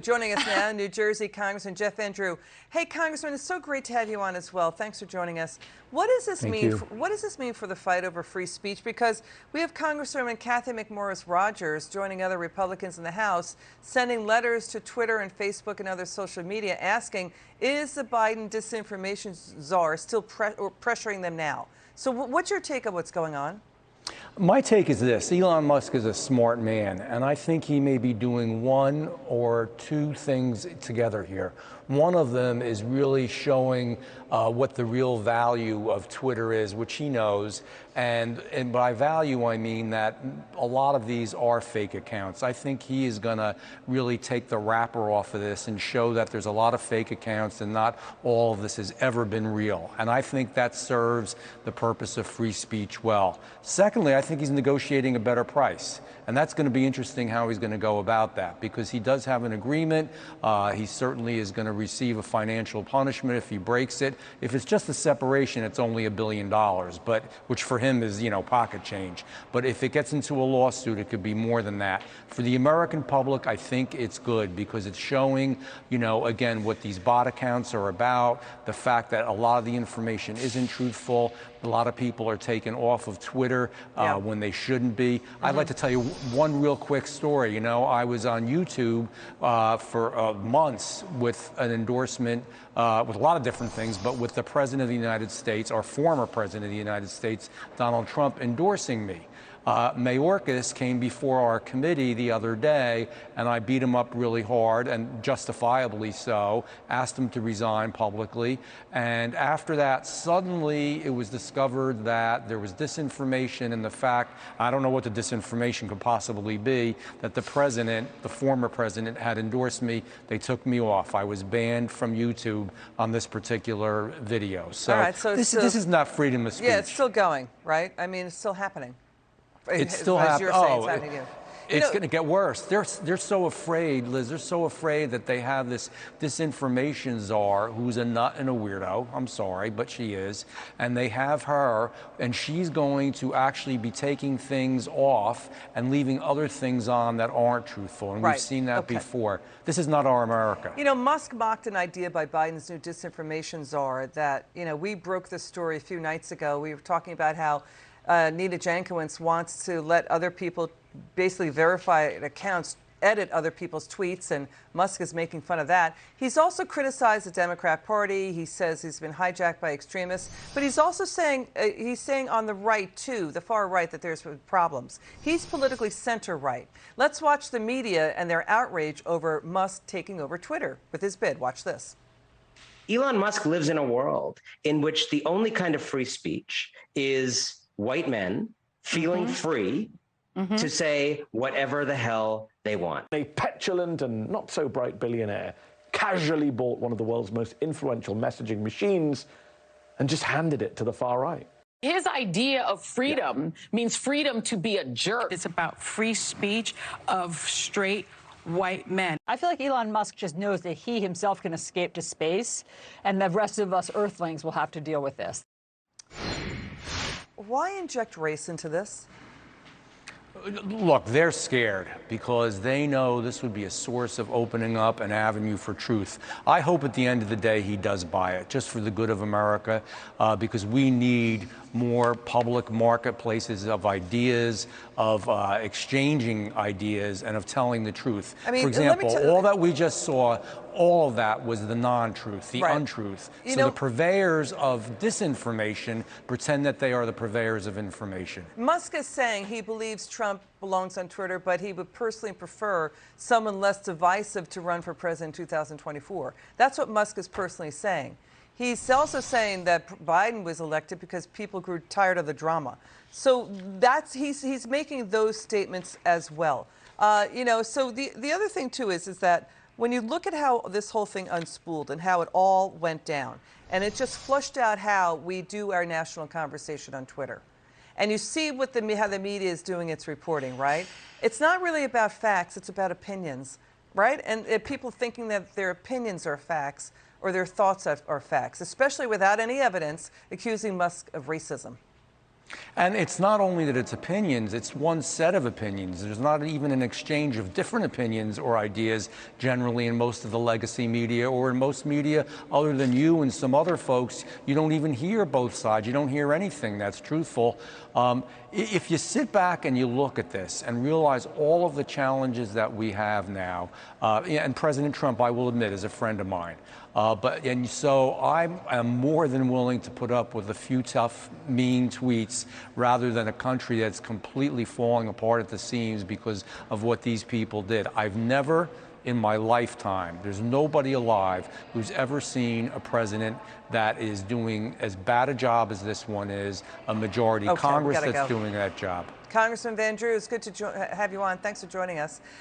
Joining us now, New Jersey Congressman Jeff Andrew. Hey, Congressman, it's so great to have you on as well. Thanks for joining us. What does this mean? What does this mean for the fight over free speech? Because we have Congresswoman Cathy McMorris Rodgers joining other Republicans in the House, sending letters to Twitter and Facebook and other social media asking, is the Biden disinformation czar still pressuring them now? So what's your take on what's going on? My take is this. Elon Musk is a smart man, and I think he may be doing one or two things together here. One of them is really showing what the real value of Twitter is, which he knows. And by value, I mean that a lot of these are fake accounts. I think he is going to really take the wrapper off of this and show that there's a lot of fake accounts and not all of this has ever been real. And I think that serves the purpose of free speech well. Secondly, I think he's negotiating a better price. And that's going to be interesting how he's going to go about that, because he does have an agreement. He certainly is going to receive a financial punishment if he breaks it. If it's just a separation, it's only $1 billion, but which for him is, pocket change. But if it gets into a lawsuit, it could be more than that. For the American public, I think it's good because it's showing, again, what these bot accounts are about, the fact that a lot of the information isn't truthful. A lot of people are taken off of Twitter when they shouldn't be. I'd like to tell you one real quick story. I was on YouTube for months with an endorsement with a lot of different things, but with the President of the United States, our former President of the United States, Donald Trump, endorsing me. Mayorkas came before our committee the other day, and I beat him up really hard, and justifiably so, asked him to resign publicly. And after that, suddenly it was discovered that there was disinformation, and the fact, I don't know what the disinformation could possibly be, that the president, the former president, had endorsed me. They took me off. I was banned from YouTube on this particular video. So, all right, this is not freedom of speech. Yeah, it's still going, right? I mean, it's still happening. It's still happening. Oh, it's going to get worse. They're so afraid, Liz. They're so afraid that they have this disinformation czar who's a nut and a weirdo. I'm sorry, but she is. And they have her, and she's going to actually be taking things off and leaving other things on that aren't truthful. And we've seen that before. This is not our America. Musk mocked an idea by Biden's new disinformation czar that, we broke this story a few nights ago. We were talking about how Nina Jankowicz wants to let other people, basically verified accounts, edit other people's tweets, and Musk is making fun of that. He's also criticized the Democrat Party. He says he's been hijacked by extremists, but he's also saying, on the right too, the far right, that there's problems. He's politically center-right. Let's watch the media and their outrage over Musk taking over Twitter with his bid. Watch this. Elon Musk lives in a world in which the only kind of free speech is white men feeling free to say whatever the hell they want. A petulant and not so bright billionaire casually bought one of the world's most influential messaging machines and just handed it to the far right. His idea of freedom means freedom to be a jerk. It's about free speech of straight white men. I feel like Elon Musk just knows that he himself can escape to space, and the rest of us Earthlings will have to deal with this. Why inject race into this? Look, they're scared because they know this would be a source of opening up an avenue for truth. I hope at the end of the day he does buy it, just for the good of America, because we need more public marketplaces of ideas, of exchanging ideas, and of telling the truth. I mean, for example, all that we just saw, all of that was the non-truth, the untruth. So the purveyors of disinformation pretend that they are the purveyors of information. Musk is saying he believes Trump belongs on Twitter, but he would personally prefer someone less divisive to run for president in 2024. That's what Musk is personally saying. He's also saying that Biden was elected because people grew tired of the drama. So he's making those statements as well. So the other thing too is that when you look at how this whole thing unspooled and how it all went down, and it just flushed out how we do our national conversation on Twitter. And you see how the media is doing its reporting, right? It's not really about facts, it's about opinions, right? And people thinking that their opinions are facts or their thoughts are facts, especially without any evidence, accusing Musk of racism. And it's not only that it's opinions, it's one set of opinions. There's not even an exchange of different opinions or ideas generally in most of the legacy media, or in most media other than you and some other folks. You don't even hear both sides. You don't hear anything that's truthful. If you sit back and you look at this and realize all of the challenges that we have now, and President Trump, I will admit, is a friend of mine. So I am more than willing to put up with a few tough, mean tweets rather than a country that's completely falling apart at the seams because of what these people did. I've never in my lifetime, there's nobody alive who's ever seen a president that is doing as bad a job as this one is, a majority Congress that's doing that job. Congressman Van Drew, it's good to have you on. Thanks for joining us.